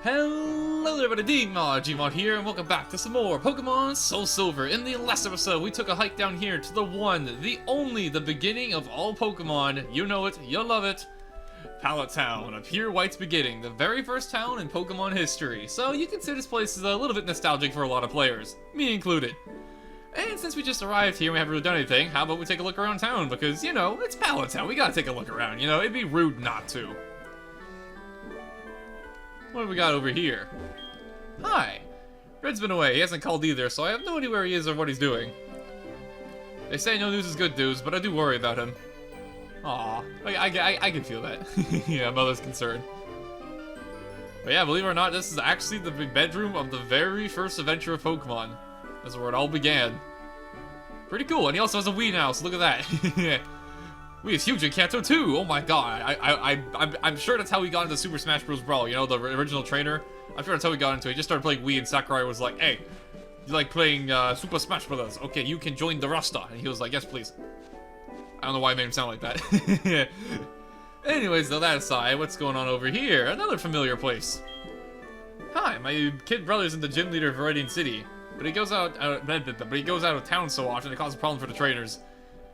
Hello there everybody, Gmod here, and welcome back to some more Pokemon Soulsilver. In the last episode, we took a hike down here to the one, the only, the beginning of all Pokemon. You know it, you'll love it. Pallet Town, a pure white's beginning, the very first town in Pokemon history. So you can say this place is a little bit nostalgic for a lot of players, me included. And since we just arrived here and we haven't really done anything, how about we take a look around town? Because, you know, it's Pallet Town, we gotta take a look around, you know, it'd be rude not to. What have we got over here? Hi! Red's been away, he hasn't called either, so I have no idea where he is or what he's doing. They say no news is good news, but I do worry about him. Aw, I can feel that. Yeah, mother's concerned. But yeah, believe it or not, this is actually the bedroom of the very first adventure of Pokemon. That's where it all began. Pretty cool, and he also has a Wii now, so look at that. Wii is huge in Kanto too! Oh my god, I'm sure that's how we got into Super Smash Bros. Brawl, you know, the original trainer? I'm sure that's how we got into it. He just started playing Wii and Sakurai was like, hey, you like playing Super Smash Bros? Okay, you can join the roster. And he was like, yes please. I don't know why I made him sound like that. Anyways, though, that aside, what's going on over here? Another familiar place. Hi, my kid brother's in the gym leader of Viridian City, but he goes out of town so often it causes a problem for the trainers.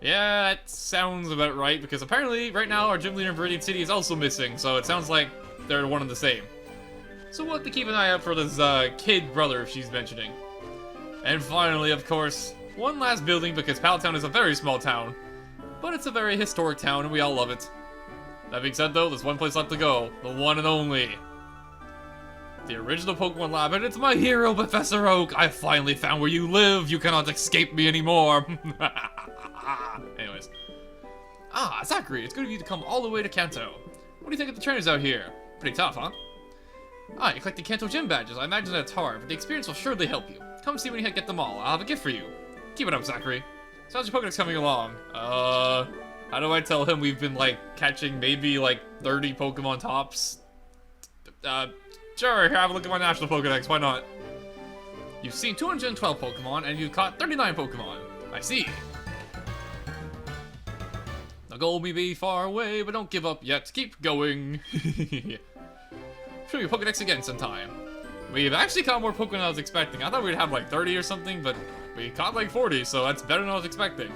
Yeah, that sounds about right, because apparently, right now, our gym leader in Viridian City is also missing, so it sounds like they're one and the same. So we'll have to keep an eye out for this kid brother she's mentioning. And finally, of course, one last building, because Pallet Town is a very small town, but it's a very historic town, and we all love it. That being said, though, there's one place left to go, the one and only. The original Pokemon Lab, and it's my hero, Professor Oak! I finally found where you live! You cannot escape me anymore! Anyways. Ah, Zachary, it's good of you to come all the way to Kanto. What do you think of the trainers out here? Pretty tough, huh? Ah, you collected Kanto Gym badges. I imagine that's hard, but the experience will surely help you. Come see when you get them all. I'll have a gift for you. Keep it up, Zachary. So how's your Pokedex coming along? How do I tell him we've been, like, catching maybe, like, 30 Pokemon tops? Sure, here, have a look at my national Pokedex, why not? You've seen 212 Pokemon, and you've caught 39 Pokemon. I see. The goal may be far away, but don't give up yet. Keep going. Show your Pokedex again sometime. We've actually caught more Pokemon than I was expecting. I thought we'd have like 30 or something, but we caught like 40, so that's better than I was expecting.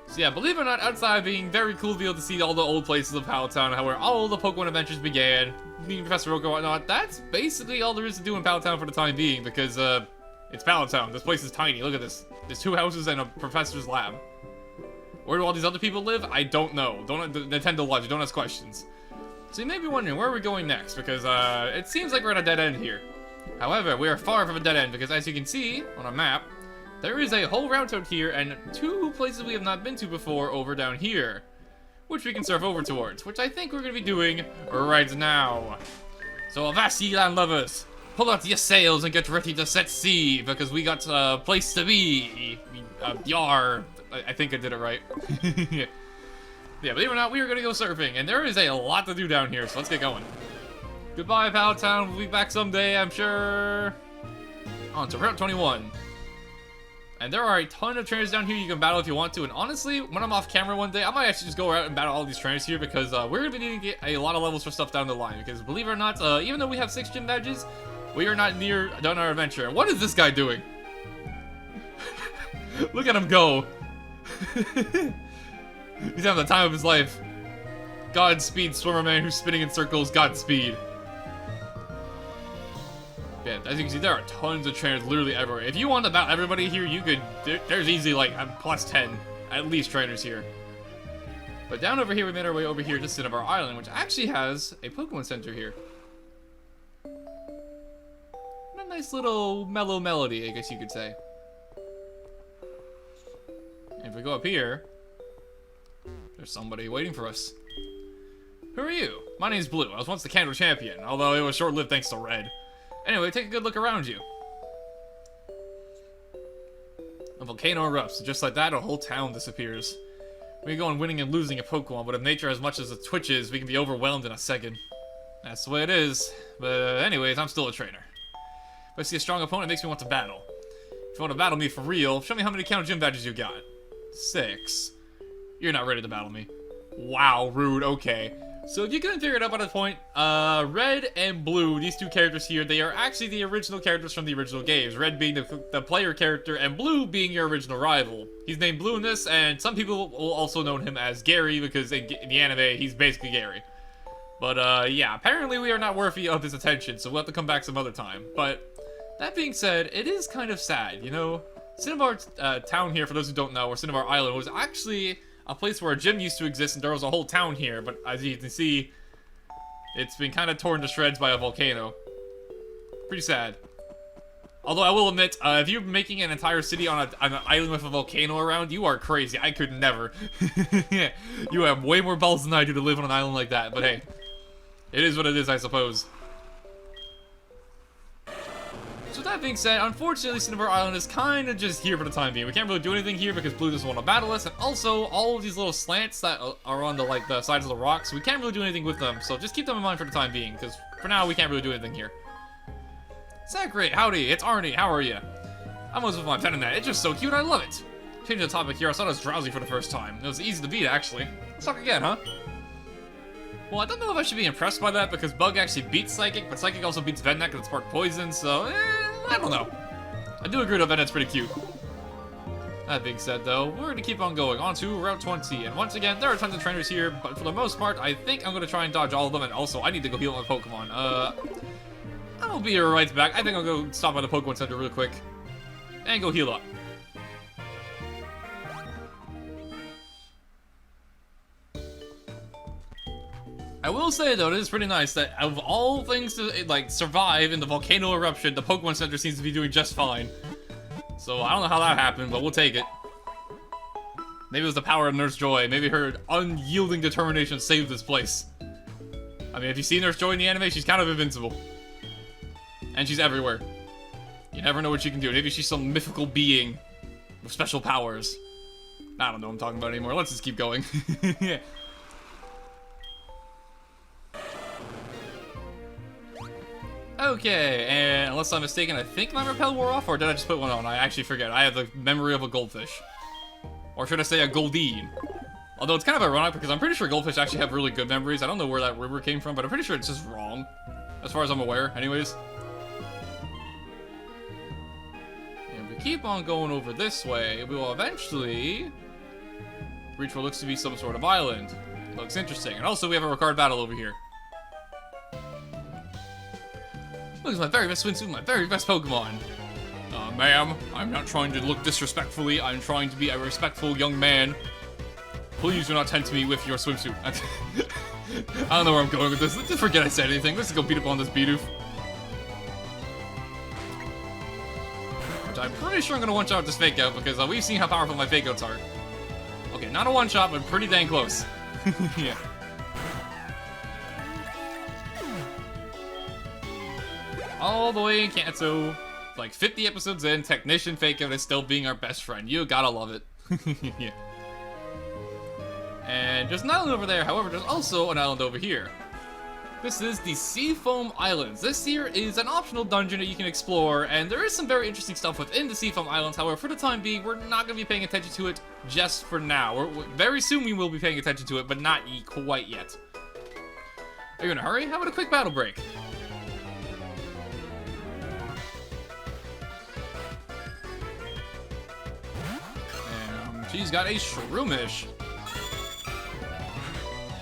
So yeah, believe it or not, outside of being very cool to be able to see all the old places of Pallet Town, where all the Pokemon adventures began, meeting Professor Oak and whatnot, that's basically all there is to do in Pallet Town for the time being, because it's Pallet Town. This place is tiny. Look at this. There's 2 houses and a professor's lab. Where do all these other people live? I don't know. Nintendo logic, don't ask questions. So you may be wondering, where are we going next? Because it seems like we're at a dead end here. However, we are far from a dead end, because as you can see on our map, there is a whole route out here and 2 places we have not been to before over down here, which we can surf over towards, which I think we're going to be doing right now. So avast ye land lovers, pull out your sails and get ready to set sea, because we got a place to be. Yar. I think I did it right. Yeah, believe it or not, we are going to go surfing, and there is a lot to do down here, so let's get going. Goodbye, Pallet Town. We'll be back someday, I'm sure. On to Route 21. And there are a ton of trainers down here you can battle if you want to, and honestly, when I'm off camera one day, I might actually just go out and battle all these trainers here, because we're going to be needing to get a lot of levels for stuff down the line, because believe it or not, even though we have 6 gym badges, we are not near done our adventure. What is this guy doing? Look at him go. He's having the time of his life. Godspeed, swimmer man who's spinning in circles. Godspeed. Yeah, as you can see, there are tons of trainers literally everywhere. If you want to battle everybody here, you could. There's easily like plus 10 at least trainers here. But down over here, we made our way over here to Cinnabar Island, which actually has a Pokemon Center here. And a nice little mellow melody, I guess you could say. If we go up here, there's somebody waiting for us. Who are you? My name's Blue. I was once the Kanto champion, although it was short-lived thanks to Red. Anyway, take a good look around you. A volcano erupts, and just like that, a whole town disappears. We go on winning and losing a Pokemon, but if nature as much as it twitches, we can be overwhelmed in a second. That's the way it is. But anyways, I'm still a trainer. If I see a strong opponent, it makes me want to battle. If you want to battle me for real, show me how many Kanto Gym badges you got. 6. You're not ready to battle me. Wow, rude, okay. So if you couldn't figure it out by this point, Red and Blue, these two characters here, they are actually the original characters from the original games. Red being the player character, and Blue being your original rival. He's named Blue in this, and some people will also know him as Gary, because in the anime, he's basically Gary. But, yeah, apparently we are not worthy of his attention, so we'll have to come back some other time. But, that being said, it is kind of sad, you know? Cinnabar town here, for those who don't know, or Cinnabar Island, was actually a place where a gym used to exist, and there was a whole town here, but as you can see, it's been kind of torn to shreds by a volcano. Pretty sad. Although I will admit, if you're making an entire city on an island with a volcano around, you are crazy. I could never. You have way more balls than I do to live on an island like that, but hey. It is what it is, I suppose. So with that being said, unfortunately, Cinnabar Island is kind of just here for the time being. We can't really do anything here because Blue doesn't want to battle us, and also all of these little slants that are on the sides of the rocks, we can't really do anything with them. So just keep them in mind for the time being, because for now we can't really do anything here. Zachary, howdy, it's Arnie. How are you? I'm almost with my pet in that. It's just so cute. I love it. Changing the topic here. I thought I was drowsy for the first time. It was easy to beat, actually. Let's talk again, huh? Well, I don't know if I should be impressed by that because Bug actually beats Psychic, but Psychic also beats Vednek because it's spark poison, so, I don't know. I do agree that Vednek's pretty cute. That being said, though, we're going to keep on going on to Route 20, and once again, there are tons of trainers here, but for the most part, I think I'm going to try and dodge all of them, and also, I need to go heal my Pokemon. I'll be right back. I think I'll go stop by the Pokemon Center real quick, and go heal up. I will say, though, it is pretty nice that of all things to, like, survive in the volcano eruption, the Pokemon Center seems to be doing just fine. So, I don't know how that happened, but we'll take it. Maybe it was the power of Nurse Joy. Maybe her unyielding determination saved this place. I mean, if you see Nurse Joy in the anime, she's kind of invincible. And she's everywhere. You never know what she can do. Maybe she's some mythical being with special powers. I don't know what I'm talking about anymore. Let's just keep going. Yeah. Okay, and unless I'm mistaken, I think my repel wore off, or did I just put one on? I actually forget. I have the memory of a goldfish. Or should I say a Goldeen? Although it's kind of ironic because I'm pretty sure goldfish actually have really good memories. I don't know where that river came from, but I'm pretty sure it's just wrong. As far as I'm aware, anyways. And if we keep on going over this way, we will eventually reach what looks to be some sort of island. Looks interesting. And also we have a Ricard battle over here. Look, it's my very best swimsuit, my very best Pokemon. Ma'am, I'm not trying to look disrespectfully. I'm trying to be a respectful young man. Please do not tempt me with your swimsuit. I don't know where I'm going with this. Let's just forget I said anything. Let's go beat up on this Bidoof. Which I'm pretty sure I'm going to one-shot this Fake Out because we've seen how powerful my Fake Outs are. Okay, not a one-shot, but pretty dang close. Yeah. All the way in Kanto, like 50 episodes in, Technician Fake Out is still being our best friend. You gotta love it. Yeah. And there's an island over there, however, there's also an island over here. This is the Seafoam Islands. This here is an optional dungeon that you can explore, and there is some very interesting stuff within the Seafoam Islands. However, for the time being, we're not going to be paying attention to it just for now. Very soon we will be paying attention to it, but not quite yet. Are you in a hurry? How about a quick battle break? She's got a Shroomish.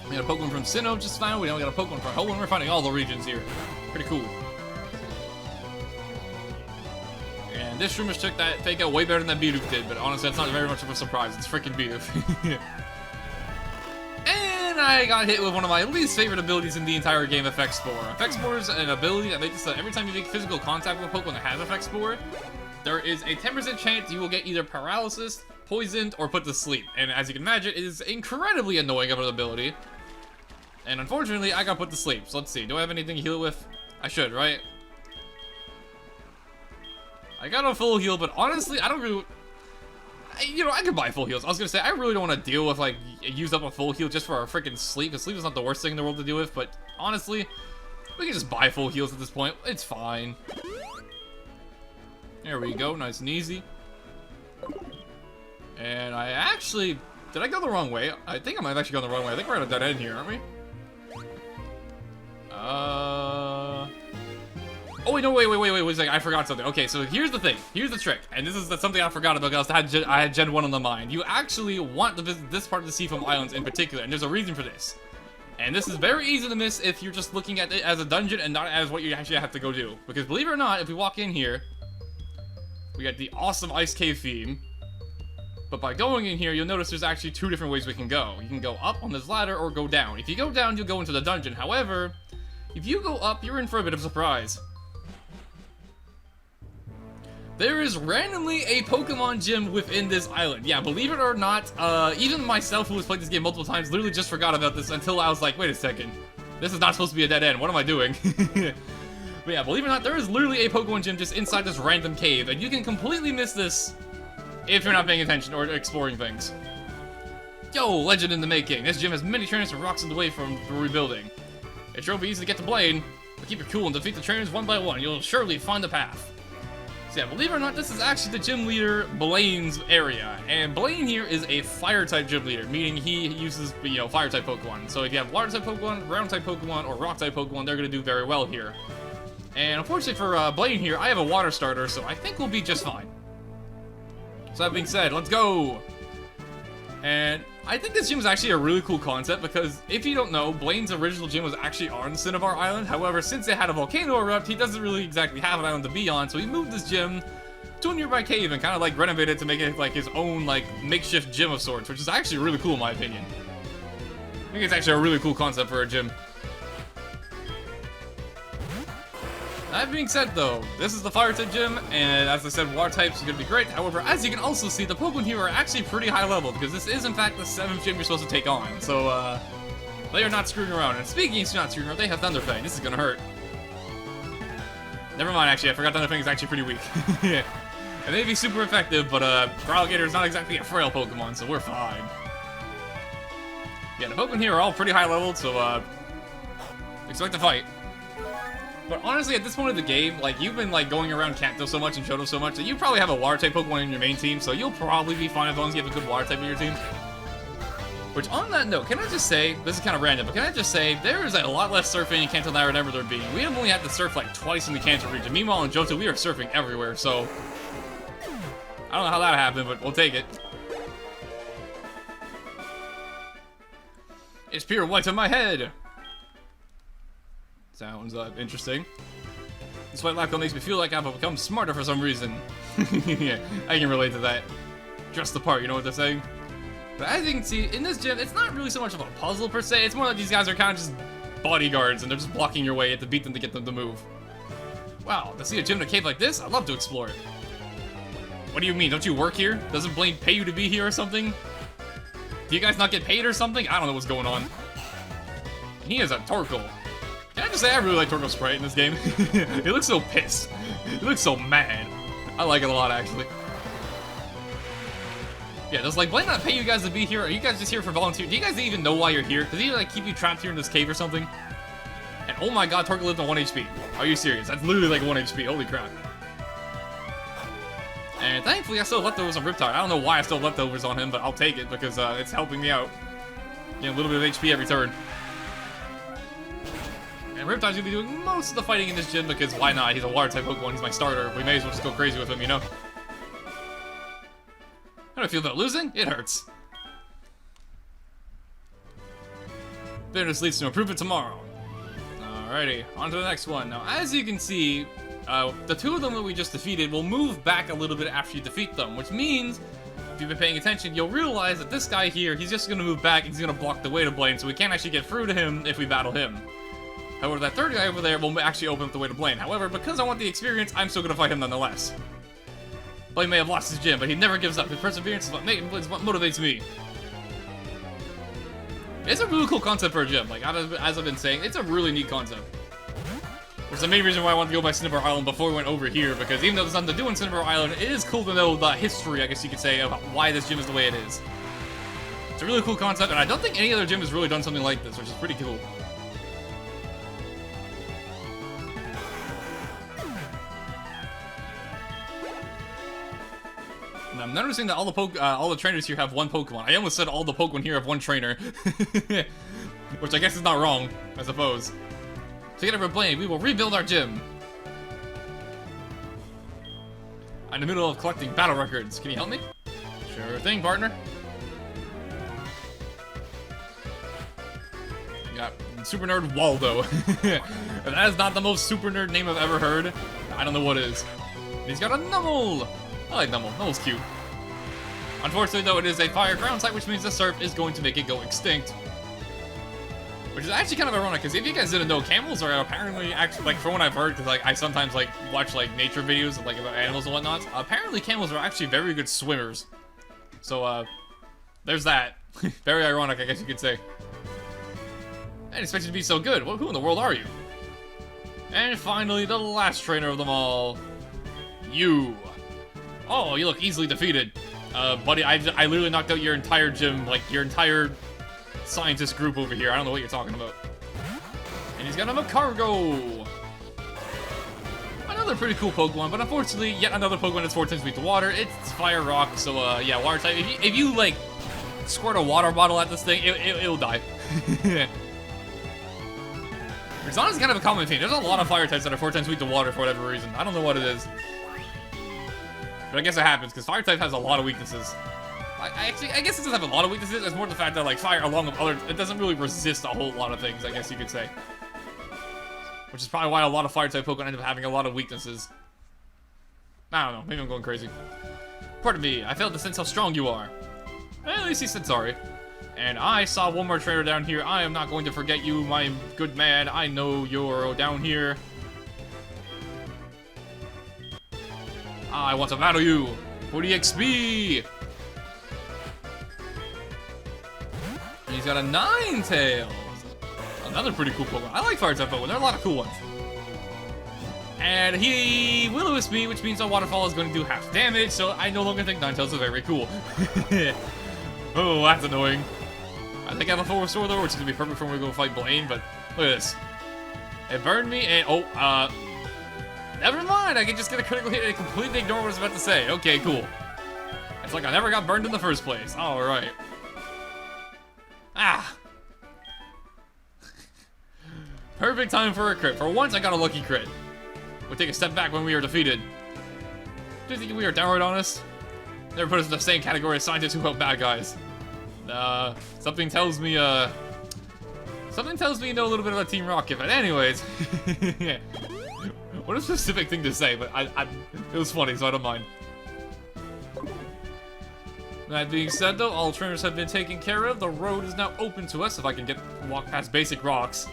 We got a Pokemon from Sinnoh just found. We now got a Pokemon from Hoenn. We're finding all the regions here. Pretty cool. And this Shroomish took that Fake Out way better than that Bidoof did, but honestly, that's not very much of a surprise. It's freaking Bidoof. And I got hit with one of my least favorite abilities in the entire game, Effect Spore. Effect Spore is an ability that makes it so every time you make physical contact with a Pokemon that has Effect Spore, there is a 10% chance you will get either paralysis, poisoned, or put to sleep. And as you can imagine, it is incredibly annoying of an ability. And unfortunately, I got put to sleep. So let's see. Do I have anything to heal it with? I should, right? I got a full heal, but honestly, I don't really... You know, I could buy full heals. I was gonna say, I really don't want to deal with, like, use up a full heal just for a freaking sleep, because sleep is not the worst thing in the world to deal with, but honestly, we can just buy full heals at this point. It's fine. There we go, nice and easy. And I actually... Did I go the wrong way? I think I might have actually gone the wrong way. I think we're at a dead end here, aren't we? Oh, wait, no, wait a second. I forgot something. Okay, so here's the thing. Here's the trick. And this is something I forgot about because I had Gen 1 on the mind. You actually want to visit this part of the Seafoam Islands in particular, and there's a reason for this. And this is very easy to miss if you're just looking at it as a dungeon and not as what you actually have to go do. Because believe it or not, if we walk in here, we got the awesome Ice Cave theme. But by going in here, you'll notice there's actually two different ways we can go. You can go up on this ladder or go down. If you go down, you'll go into the dungeon. However, if you go up, you're in for a bit of a surprise. There is randomly a Pokemon gym within this island. Yeah, believe it or not, even myself who has played this game multiple times literally just forgot about this until I was like, wait a second. This is not supposed to be a dead end. What am I doing? But yeah, believe it or not, there is literally a Pokemon gym just inside this random cave, and you can completely miss this if you're not paying attention or exploring things. Yo, legend in the making. This gym has many trainers and rocks in the way from rebuilding. It sure be easy to get to Blaine, but keep your cool and defeat the trainers one by one. You'll surely find the path. So yeah, believe it or not, this is actually the gym leader, Blaine's area. And Blaine here is a fire-type gym leader, meaning he uses, you know, fire-type Pokemon. So if you have water-type Pokemon, ground-type Pokemon, or rock-type Pokemon, they're going to do very well here. And unfortunately for Blaine here, I have a water starter, so I think we'll be just fine. So that being said, let's go! And I think this gym is actually a really cool concept because if you don't know, Blaine's original gym was actually on Cinnabar Island. However, since they had a volcano erupt, he doesn't really exactly have an island to be on, so he moved this gym to a nearby cave and kind of like renovated it to make it like his own like makeshift gym of sorts, which is actually really cool in my opinion. I think it's actually a really cool concept for a gym. That being said though, this is the fire type gym, and as I said, water types are going to be great. However, as you can also see, the Pokemon here are actually pretty high level, because this is in fact the 7th gym you're supposed to take on. So, they are not screwing around. And speaking of not screwing around, they have Thunder Fang. This is going to hurt. Never mind, actually, I forgot Thunder Fang is actually pretty weak. It may be super effective, but Alligator is not exactly a frail Pokemon, so we're fine. Yeah, the Pokemon here are all pretty high leveled, so expect a fight. But honestly, at this point of the game, like, you've been, like, going around Kanto so much and Johto so much that you probably have a water-type Pokemon in your main team, so you'll probably be fine as long as you have a good water-type in your team. Which, on that note, can I just say, this is kind of random, but can I just say, there is a lot less surfing in Kanto than I remember there being. We have only had to surf, like, twice in the Kanto region. Meanwhile, in Johto, we are surfing everywhere, so I don't know how that happened, but we'll take it. It's pure white on my head! Sounds interesting. This white lacquer makes me feel like I've become smarter for some reason. Yeah, I can relate to that. Just the part, you know what they're saying? But as you can see, in this gym, it's not really so much of a puzzle per se. It's more like these guys are kind of just bodyguards and they're just blocking your way. You have to beat them to get them to move. Wow, to see a gym in a cave like this, I'd love to explore it. What do you mean? Don't you work here? Doesn't Blaine pay you to be here or something? Do you guys not get paid or something? I don't know what's going on. He is a Torkoal. Can I just say I really like Torkoal's sprite in this game? He looks so pissed. He looks so mad. I like it a lot, actually. Yeah, does like Blaine not pay you guys to be here? Are you guys just here for volunteer? Do you guys even know why you're here? Does he like keep you trapped here in this cave or something? And oh my god, Torkoal lived on 1 HP. Are you serious? That's literally like 1 HP. Holy crap. And thankfully I still have leftovers on Riptide. I don't know why I still have leftovers on him, but I'll take it because it's helping me out. Getting a little bit of HP every turn. And Riptide's gonna be doing most of the fighting in this gym because why not? He's a water-type Pokemon, he's my starter. We may as well just go crazy with him, you know? How do I feel about losing? It hurts. Bitterness leads to improvement tomorrow. Alrighty, on to the next one. Now, as you can see, the two of them that we just defeated will move back a little bit after you defeat them, which means, if you've been paying attention, you'll realize that this guy here, he's just gonna move back and he's gonna block the way to Blaine, so we can't actually get through to him if we battle him. However, that third guy over there will actually open up the way to Blaine. However, because I want the experience, I'm still going to fight him nonetheless. Blaine may have lost his gym, but he never gives up. His perseverance is what motivates me. It's a really cool concept for a gym. Like, as I've been saying, it's a really neat concept. Which is the main reason why I wanted to go by Cinnabar Island before we went over here, because even though there's nothing to do in Cinnabar Island, it is cool to know the history, I guess you could say, of why this gym is the way it is. It's a really cool concept, and I don't think any other gym has really done something like this, which is pretty cool. And I'm noticing that all the trainers here have one Pokemon. I almost said all the Pokemon here have one trainer. Which I guess is not wrong, I suppose. Together with Blaine, we will rebuild our gym. I'm in the middle of collecting battle records. Can you help me? Sure thing, partner. We got Super Nerd Waldo. If that is not the most super nerd name I've ever heard, I don't know what is. And he's got a Numble! I like Numble. Numble's cute. Unfortunately, though, it is a fire ground type, which means the surf is going to make it go extinct. Which is actually kind of ironic, because if you guys didn't know, camels are apparently actually, like, from what I've heard, because, like, I sometimes, like, watch, like, nature videos, like, about animals and whatnot, apparently camels are actually very good swimmers. So, there's that. Very ironic, I guess you could say. I didn't expect you to be so good. Well, who in the world are you? And finally, the last trainer of them all. You. Oh, you look easily defeated. Buddy, I literally knocked out your entire gym, like, your entire scientist group over here. I don't know what you're talking about. And he's got a Macargo. Another pretty cool Pokemon, but unfortunately, yet another Pokemon that's 4 times weak to water. It's Fire Rock, so, yeah, water type. If you, like, squirt a water bottle at this thing, it'll die. It's honestly kind of a common thing. There's a lot of fire types that are 4 times weak to water for whatever reason. I don't know what it is. But I guess it happens, because fire type has a lot of weaknesses. I guess it does have a lot of weaknesses. It's more the fact that, like, fire, along with other, it doesn't really resist a whole lot of things, I guess you could say. Which is probably why a lot of fire type Pokemon end up having a lot of weaknesses. I don't know, maybe I'm going crazy. Pardon me, I failed to sense how strong you are. At least he said sorry. And I saw one more trainer down here. I am not going to forget you, my good man. I know you're down here. I want to battle you for the XP. He's got a Ninetales. Another pretty cool Pokemon. I like fire type Pokemon. There are a lot of cool ones. And he Will-O-Wisp me, which means a waterfall is going to do half damage, so I no longer think Ninetales is very cool. Oh, that's annoying. I think I have a full restore though, which is going to be perfect for when we go fight Blaine, but look at this. It burned me, and never mind, I can just get a critical hit and completely ignore what I was about to say. Okay, cool. It's like I never got burned in the first place. Alright. Ah! Perfect time for a crit. For once, I got a lucky crit. We'll take a step back when we are defeated. Do you think we are downright honest? Never put us in the same category as scientists who help bad guys. Something tells me, something tells me you know a little bit about Team Rocket, but anyways. What a specific thing to say, but it was funny, so I don't mind. That being said, though, all trainers have been taken care of. The road is now open to us if I can walk past basic rocks.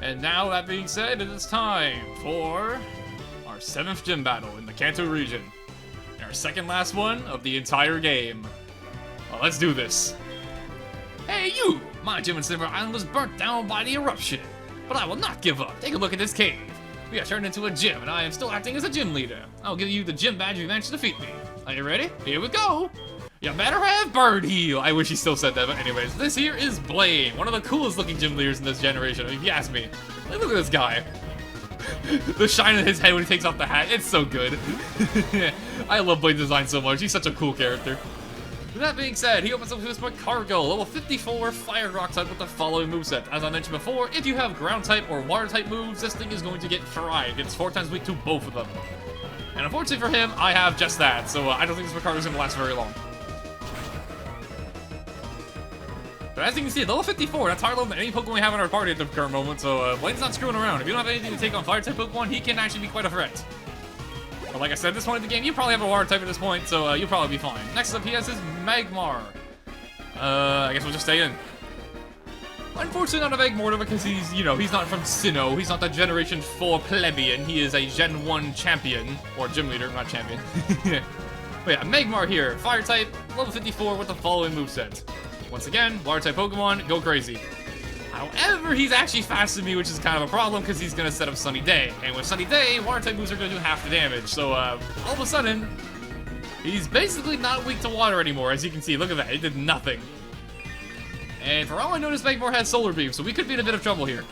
And now, that being said, it is time for our 7th gym battle in the Kanto region. And our second last one of the entire game. Well, let's do this. Hey, you! My gym in Cinnabar Island was burnt down by the eruption. But I will not give up. Take a look at this cave. We are turned into a gym, and I am still acting as a gym leader. I'll give you the gym badge if you manage to defeat me. Are you ready? Here we go! You better have Bird Heal! I wish he still said that, but anyways, this here is Blaine, one of the coolest looking gym leaders in this generation, if you ask me. Like, look at this guy. The shine in his head when he takes off the hat, it's so good. I love Blaine's design so much, he's such a cool character. With that being said, he opens up his Macargo, level 54 Fire Rock type with the following moveset. As I mentioned before, if you have ground type or water type moves, this thing is going to get fried. It's 4 times weak to both of them. And unfortunately for him, I have just that, so I don't think this Macargo is going to last very long. But as you can see, level 54, that's higher level than any Pokemon we have in our party at the current moment, so Blaine's not screwing around. If you don't have anything to take on Fire type Pokemon, he can actually be quite a threat. But like I said, at this point in the game, you probably have a water type at this point, so you'll probably be fine. Next up, he has his Magmar. I guess we'll just stay in. Unfortunately, not a Magmortar because he's, you know, he's not from Sinnoh. He's not the Generation 4 plebeian. He is a Gen 1 champion, or gym leader, not champion. But yeah, Magmar here, Fire type, level 54 with the following moveset. Once again, water type Pokemon, go crazy. However, he's actually faster than me, which is kind of a problem because he's going to set up Sunny Day. And with Sunny Day, water type moves are going to do half the damage. So, all of a sudden, he's basically not weak to water anymore. As you can see, look at that, it did nothing. And for all I know, this Magmar has Solar Beam, so we could be in a bit of trouble here.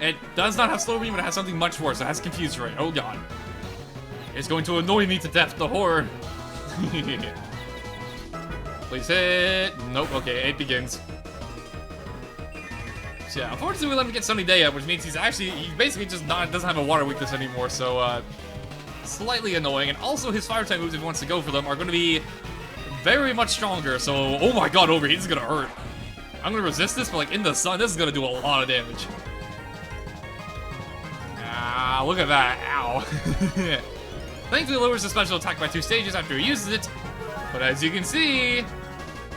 It does not have Solar Beam, but it has something much worse. It has Confuse Ray. Oh god. It's going to annoy me to death, the horror. Please hit. Nope, okay, it begins. So yeah, unfortunately we let him get Sunny Day up, which means he basically just doesn't have a water weakness anymore, so slightly annoying. And also his fire type moves, if he wants to go for them, are going to be very much stronger, so oh my god, overheat is going to hurt. I'm going to resist this, but like in the sun, this is going to do a lot of damage. Ah, look at that, ow. Thankfully it lowers the special attack by 2 stages after he uses it, but as you can see,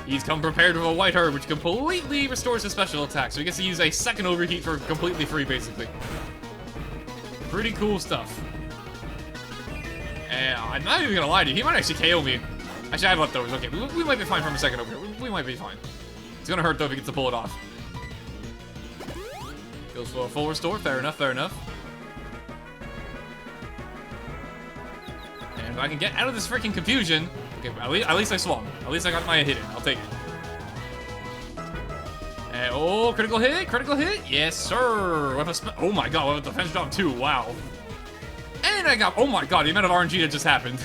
he's come prepared with a white herb, which completely restores his special attack, so he gets to use a second overheat for completely free, basically. Pretty cool stuff. And I'm not even gonna lie to you, he might actually KO me. Actually, I have leftovers. Okay, we might be fine from a second over here. We might be fine. It's gonna hurt though if he gets to pull it off. Goes for a full restore. Fair enough, fair enough. And if I can get out of this freaking confusion... Okay, at least I swung. At least I got my hit in. I'll take it. And, oh, critical hit, critical hit. Yes, sir. With a oh my god, with a defense drop too. Wow. And I got, oh my god, the amount of RNG that just happened.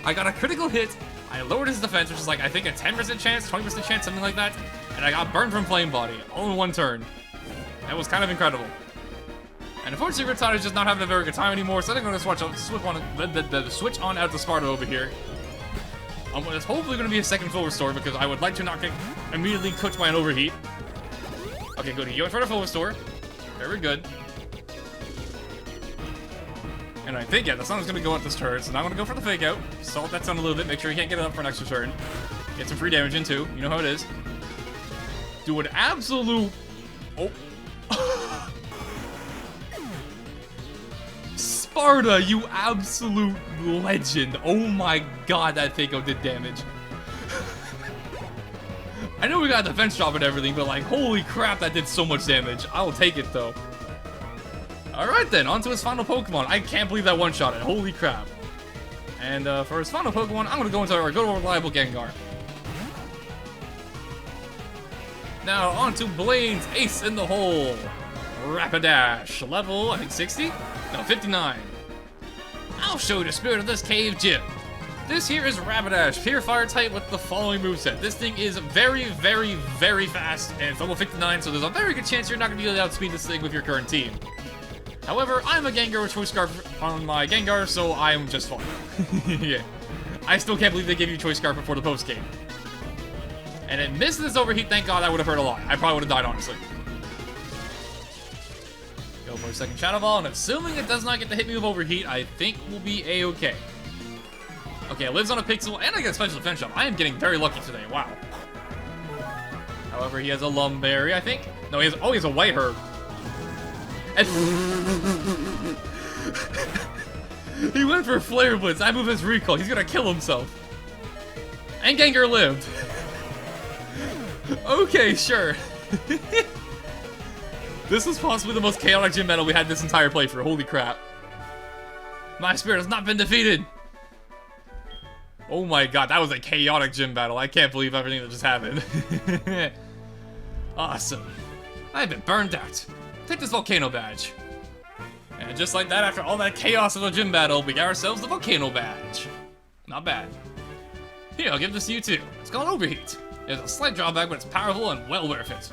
I got a critical hit. I lowered his defense, which is like, I think a 10% chance, 20% chance, something like that. And I got burned from Flame Body, all in one turn. That was kind of incredible. And unfortunately, Riptide is just not having a very good time anymore, so I think I'm going to switch on out to Sparta over here. It's hopefully going to be a second full restore, because I would like to not get immediately cooked by an overheat. Okay, good. He went for the full restore. Very good. And I think, yeah, the sun's going to go up this turn, so now I'm going to go for the fake out. Salt that sun a little bit, make sure he can't get it up for an extra turn. Get some free damage in, too. You know how it is. Do an absolute... Oh. Sparta, you absolute legend. Oh my god, that fake out did damage. I know we got a defense drop and everything, but like, holy crap, that did so much damage. I will take it, though. Alright then, on to his final Pokemon. I can't believe that one-shot it. Holy crap. And for his final Pokemon, I'm going to go into our good old reliable Gengar. Now, on to Blaine's Ace in the Hole. Rapidash. Level, I think 60? No, 59. I'll show you the spirit of this cave gym. This here is Rapidash, pure fire type with the following moveset. This thing is very, very, very fast, and it's level 59, so there's a very good chance you're not going to be able to outspeed this thing with your current team. However, I'm a Gengar with Choice Scarf on my Gengar, so I'm just fine. Yeah. I still can't believe they gave you Choice Scarf before the post-game. And it missed this overheat, thank god, that would have hurt a lot. I probably would have died, honestly. Go for a second Shadow Ball, and assuming it does not get to hit me with overheat, I think we'll be a-okay. Okay, it lives on a pixel, and I get a special defense shot. I am getting very lucky today, wow. However, he has a Lumberry, I think. No, he has a White Herb. And he went for Flare Blitz. I move his recall. He's gonna kill himself. And Gengar lived. Okay, sure. This was possibly the most chaotic gym battle we had this entire playthrough. Holy crap. My spirit has not been defeated. Oh my god, that was a chaotic gym battle. I can't believe everything that just happened. Awesome. I've been burned out. Take this Volcano Badge. And just like that, after all that chaos of the gym battle, we got ourselves the Volcano Badge. Not bad. Here, I'll give this to you too. It's called Overheat. It has a slight drawback, but it's powerful and well worth it.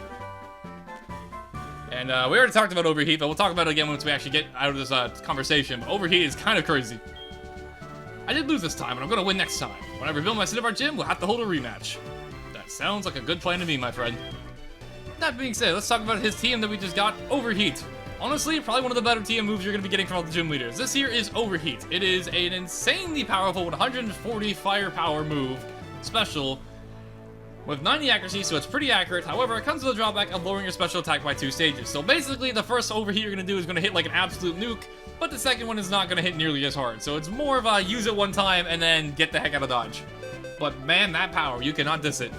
And we already talked about Overheat, but we'll talk about it again once we actually get out of this conversation. But Overheat is kind of crazy. I did lose this time, and I'm going to win next time. When I rebuild my Cinnabar Gym, we'll have to hold a rematch. That sounds like a good plan to me, my friend. That being said, let's talk about his team that we just got, Overheat. Honestly, probably one of the better TM moves you're going to be getting from all the gym leaders. This here is Overheat. It is an insanely powerful 140 firepower move, special, with 90 accuracy, so it's pretty accurate. However, it comes with a drawback of lowering your special attack by 2 stages. So basically, the first Overheat you're going to do is going to hit like an absolute nuke, but the second one is not going to hit nearly as hard. So it's more of a use it one time and then get the heck out of dodge. But man, that power, you cannot diss it.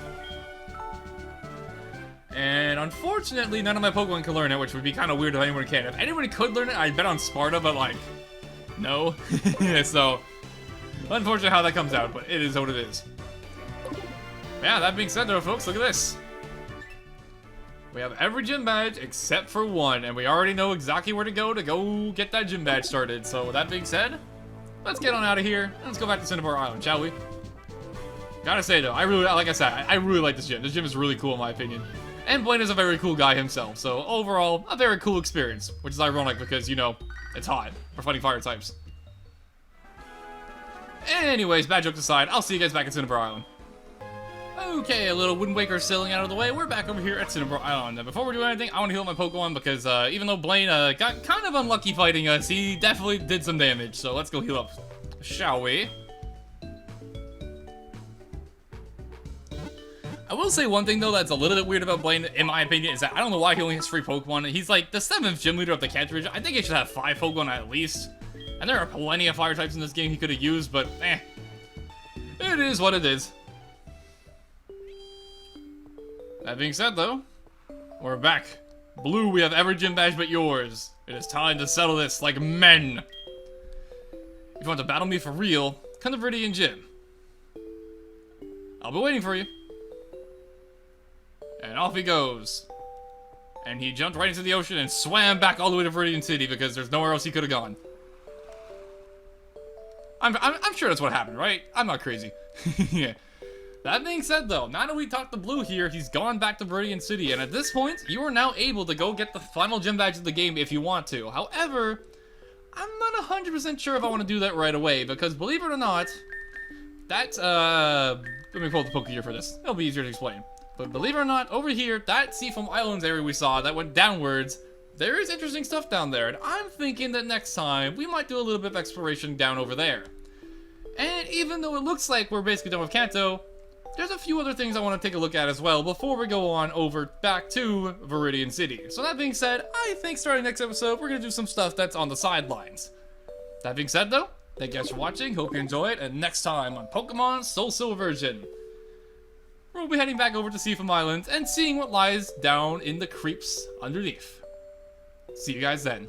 And unfortunately, none of my Pokemon can learn it, which would be kind of weird if anyone can. If anyone could learn it, I'd bet on Sparta, but like, no. So, unfortunately how that comes out, but it is what it is. Yeah, that being said though, folks, look at this. We have every gym badge except for one, and we already know exactly where to go get that gym badge started. So with that being said, let's get on out of here, and let's go back to Cinnabar Island, shall we? Gotta say though, like I said, I really like this gym. This gym is really cool in my opinion. And Blaine is a very cool guy himself, so overall, a very cool experience. Which is ironic because, you know, it's hot. We're fighting fire types. Anyways, bad jokes aside, I'll see you guys back at Cinnabar Island. Okay, a little Wind Waker sailing out of the way. We're back over here at Cinnabar Island. Now, before we do anything, I want to heal my Pokemon because even though Blaine got kind of unlucky fighting us, he definitely did some damage. So let's go heal up, shall we? I will say one thing though that's a little bit weird about Blaine, in my opinion, is that I don't know why he only has 3 Pokemon. He's like the 7th gym leader of the Kanto region. I think he should have 5 Pokemon at least. And there are plenty of fire types in this game he could have used, but eh. It is what it is. That being said though, we're back. Blue, we have every gym badge but yours. It is time to settle this like men. If you want to battle me for real, come to Viridian Gym. I'll be waiting for you. And off he goes. And he jumped right into the ocean and swam back all the way to Viridian City because there's nowhere else he could have gone. I'm sure that's what happened, right? I'm not crazy. Yeah. That being said, though, now that we talked to Blue here, he's gone back to Viridian City, and at this point, you are now able to go get the final gym badge of the game if you want to. However, I'm not 100% sure if I want to do that right away, because believe it or not, that, let me pull up the Poké here for this. It'll be easier to explain. But believe it or not, over here, that Seafoam Islands area we saw that went downwards, there is interesting stuff down there, and I'm thinking that next time, we might do a little bit of exploration down over there. And even though it looks like we're basically done with Kanto, there's a few other things I want to take a look at as well before we go on over back to Viridian City. So that being said, I think starting next episode, we're going to do some stuff that's on the sidelines. That being said though, thank you guys for watching, hope you enjoyed, and next time on Pokemon Soulsilver version, we'll be heading back over to Seafoam Island and seeing what lies down in the creeps underneath. See you guys then.